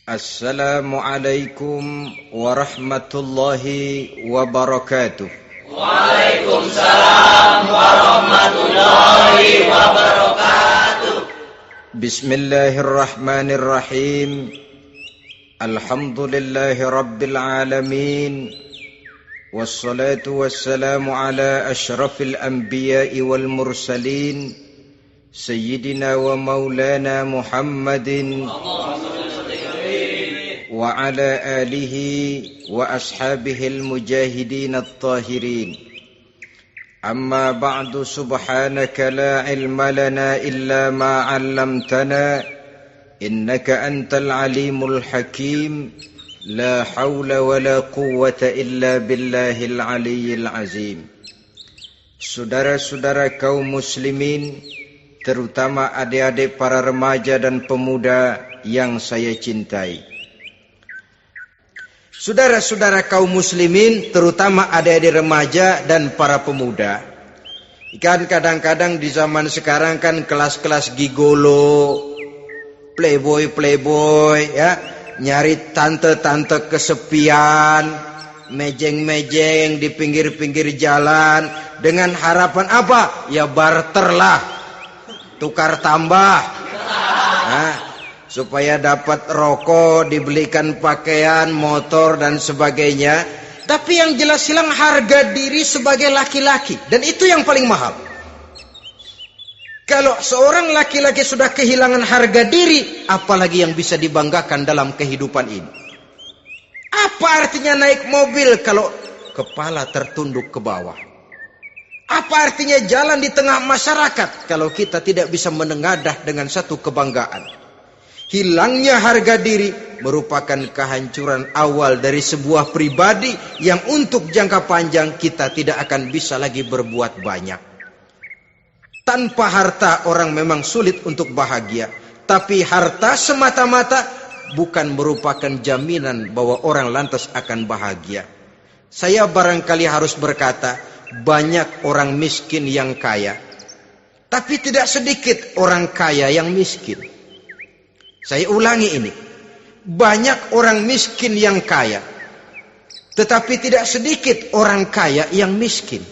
Assalamualaikum warahmatullahi wabarakatuh. Waalaikumsalam warahmatullahi wabarakatuh. Bismillahirrahmanirrahim. Alhamdulillahi rabbil alamin. Wassalatu wassalamu ala ashrafil anbiya'i wal mursalin, Sayyidina wa maulana Muhammadin wa ala alihi wa ashabihil mujahidin at-tahirin. Amma ba'du, subhanaka la ilma lana illa ma 'allamtana innaka antal alimul hakim. La hawla wa la quwwata illa billahil aliyyil azim. Saudara-saudara kaum muslimin, terutama adik-adik para remaja dan pemuda yang saya cintai. Saudara-saudara kaum muslimin, terutama adik-adik remaja dan para pemuda. Kan kadang-kadang di zaman sekarang kan kelas-kelas gigolo, playboy ya, nyari tante-tante kesepian, mejeng-mejeng di pinggir-pinggir jalan dengan harapan apa? Ya barter lah, tukar tambah. Nah, supaya dapat rokok, dibelikan pakaian, motor dan sebagainya. Tapi yang jelas hilang harga diri sebagai laki-laki, dan itu yang paling mahal. Kalau seorang laki-laki sudah kehilangan harga diri, apalagi yang bisa dibanggakan dalam kehidupan ini? Apa artinya naik mobil kalau kepala tertunduk ke bawah? Apa artinya jalan di tengah masyarakat kalau kita tidak bisa menengadah dengan satu kebanggaan? Hilangnya harga diri merupakan kehancuran awal dari sebuah pribadi yang untuk jangka panjang kita tidak akan bisa lagi berbuat banyak. Tanpa harta orang memang sulit untuk bahagia, tapi harta semata-mata bukan merupakan jaminan bahwa orang lantas akan bahagia. Saya barangkali harus berkata, banyak orang miskin yang kaya, tapi tidak sedikit orang kaya yang miskin. Saya ulangi ini, banyak orang miskin yang kaya, tetapi tidak sedikit orang kaya yang miskin.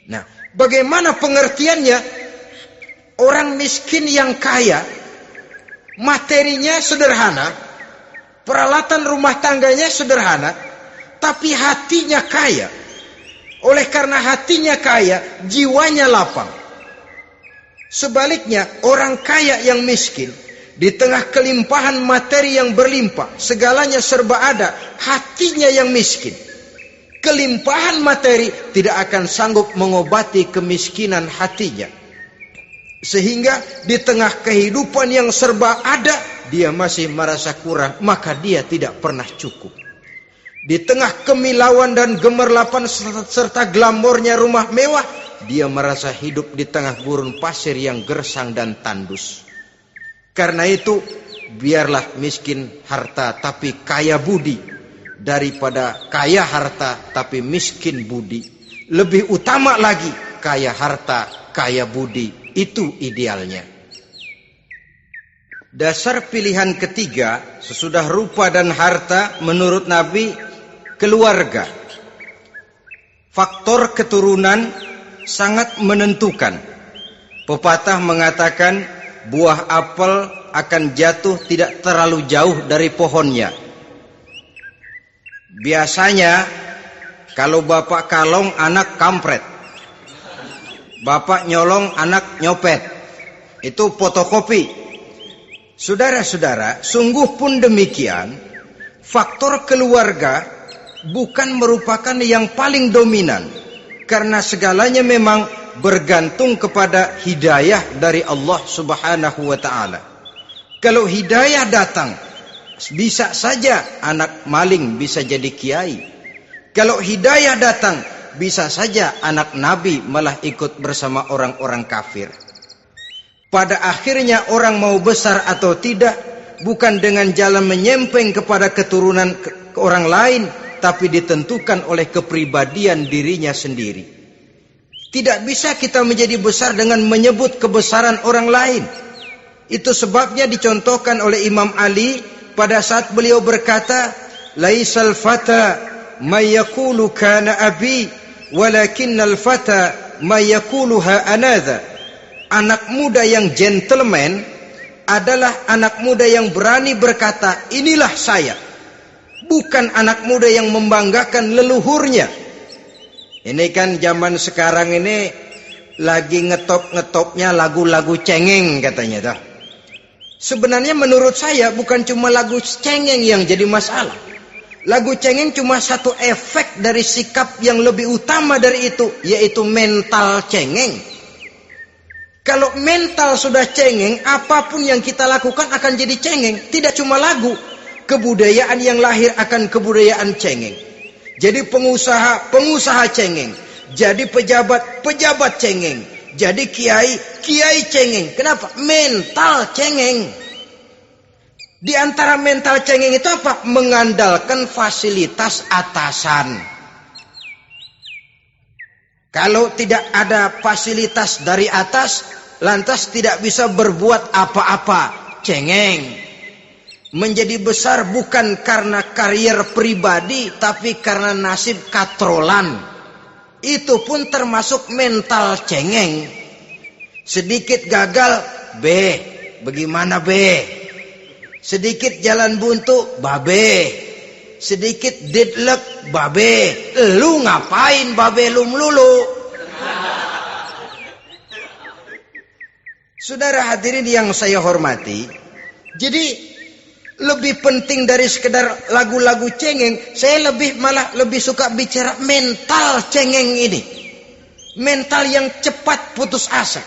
Nah, bagaimana pengertiannya? Orang miskin yang kaya, materinya sederhana, peralatan rumah tangganya sederhana, tapi hatinya kaya. Oleh karena hatinya kaya, jiwanya lapang. Sebaliknya, orang kaya yang miskin, di tengah kelimpahan materi yang berlimpah, segalanya serba ada, hatinya yang miskin. Kelimpahan materi tidak akan sanggup mengobati kemiskinan hatinya. Sehingga di tengah kehidupan yang serba ada, dia masih merasa kurang, maka dia tidak pernah cukup. Di tengah kemilauan dan gemerlapan serta glamornya rumah mewah, dia merasa hidup di tengah gurun pasir yang gersang dan tandus. Karena itu, biarlah miskin harta tapi kaya budi, daripada kaya harta tapi miskin budi. Lebih utama lagi, kaya harta, kaya budi. Itu idealnya. Dasar pilihan ketiga, sesudah rupa dan harta, menurut Nabi, keluarga. Faktor keturunan sangat menentukan. Pepatah mengatakan, buah apel akan jatuh tidak terlalu jauh dari pohonnya. Biasanya kalau bapak kalong, anak kampret. Bapak nyolong, anak nyopet. Itu fotokopi. Saudara-saudara, sungguh pun demikian, faktor keluarga bukan merupakan yang paling dominan, karena segalanya memang bergantung kepada hidayah dari Allah Subhanahu wa ta'ala. Kalau hidayah datang, bisa saja anak maling bisa jadi kiai. Kalau hidayah datang, bisa saja anak nabi malah ikut bersama orang-orang kafir. Pada akhirnya orang mau besar atau tidak, bukan dengan jalan menyempeng kepada keturunan orang lain, tapi ditentukan oleh kepribadian dirinya sendiri. Tidak bisa kita menjadi besar dengan menyebut kebesaran orang lain. Itu sebabnya dicontohkan oleh Imam Ali pada saat beliau berkata, laisal fata may yaqulu kana abi walakinnal fata may yaquluha anadha. Anak muda yang gentleman adalah anak muda yang berani berkata, inilah saya. Bukan anak muda yang membanggakan leluhurnya. Ini kan zaman sekarang ini lagi ngetop-ngetopnya lagu-lagu cengeng katanya dah. Sebenarnya menurut saya bukan cuma lagu cengeng yang jadi masalah. Lagu cengeng cuma satu efek dari sikap yang lebih utama dari itu, yaitu mental cengeng. Kalau mental sudah cengeng, apapun yang kita lakukan akan jadi cengeng. Tidak cuma lagu, kebudayaan yang lahir akan kebudayaan cengeng. Jadi pengusaha cengeng. Jadi pejabat cengeng. Jadi kiai cengeng. Kenapa? Mental cengeng. Di antara mental cengeng itu apa? Mengandalkan fasilitas atasan. Kalau tidak ada fasilitas dari atas, lantas tidak bisa berbuat apa-apa. Cengeng. Menjadi besar bukan karena karier pribadi, tapi karena nasib katrolan. Itu pun termasuk mental cengeng. Sedikit gagal, bagaimana sedikit jalan buntu, sedikit deadlock, lu ngapain lu melulu? Saudara hadirin yang saya hormati, jadi lebih penting dari sekedar lagu-lagu cengeng, saya malah lebih suka bicara mental cengeng ini. Mental yang cepat putus asa.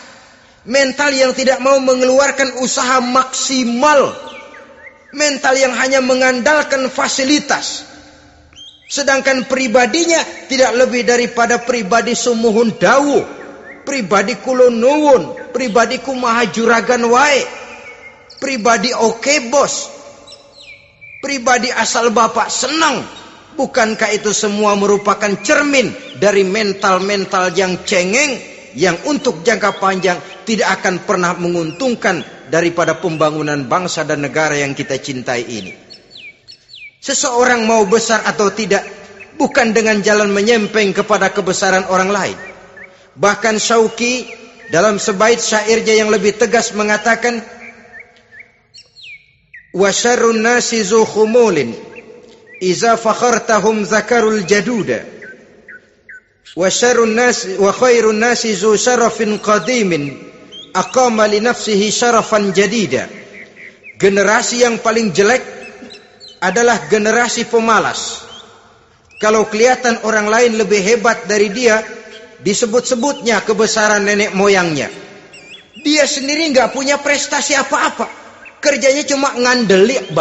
Mental yang tidak mau mengeluarkan usaha maksimal. Mental yang hanya mengandalkan fasilitas. Sedangkan pribadinya tidak lebih daripada pribadi sumuhun dawu, pribadi kulon nuwun, pribadi kumaha juragan wae, pribadi oke bos, pribadi asal bapak senang. Bukankah itu semua merupakan cermin dari mental-mental yang cengeng, yang untuk jangka panjang tidak akan pernah menguntungkan daripada pembangunan bangsa dan negara yang kita cintai ini. Seseorang mau besar atau tidak, bukan dengan jalan menyempeng kepada kebesaran orang lain. Bahkan Syauqi dalam sebaik syairnya yang lebih tegas mengatakan, wa syarrun nasi zu khumulin iza fakhartahum zakarul jaduda wa syarrun nasi wa khairun nasi zu syarafin qadimin aqama li nafsihi syarafan jadida. Generasi yang paling jelek adalah generasi pemalas. Kalau kelihatan orang lain lebih hebat dari dia, disebut-sebutnya kebesaran nenek moyangnya. Dia sendiri nggak punya prestasi apa-apa. Kerjanya cuma ngandeli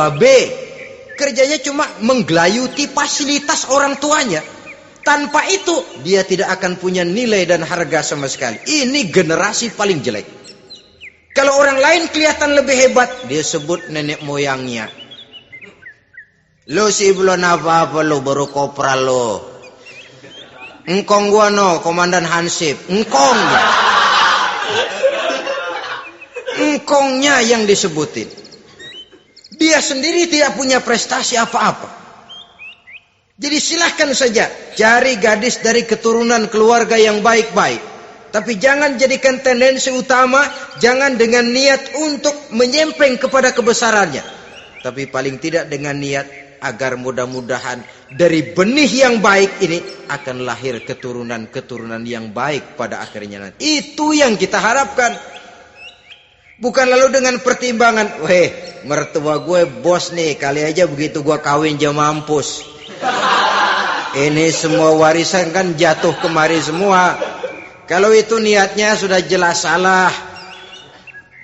kerjanya cuma menggelayuti fasilitas orang tuanya. Tanpa itu dia tidak akan punya nilai dan harga sama sekali. Ini generasi paling jelek. Kalau orang lain kelihatan lebih hebat, dia sebut nenek moyangnya. Lo sih belum apa-apa lo, baru kopral lo. Engkong gua no, komandan Hansip. Engkongnya yang disebutin. Dia sendiri tidak punya prestasi apa-apa. Jadi silahkan saja cari gadis dari keturunan keluarga yang baik-baik. Tapi jangan jadikan tendensi utama, jangan dengan niat untuk menyempeng kepada kebesarannya. Tapi paling tidak dengan niat agar mudah-mudahan dari benih yang baik ini akan lahir keturunan-keturunan yang baik pada akhirnya nanti. Itu yang kita harapkan. Bukan lalu dengan pertimbangan, mertua gue bos nih, kali aja begitu gue kawin dia mampus. Ini semua warisan kan jatuh kemari semua. Kalau itu niatnya sudah jelas salah.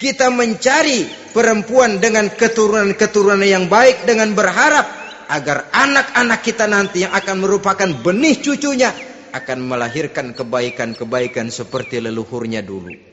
Kita mencari perempuan dengan keturunan-keturunan yang baik dengan berharap agar anak-anak kita nanti yang akan merupakan benih cucunya akan melahirkan kebaikan-kebaikan seperti leluhurnya dulu.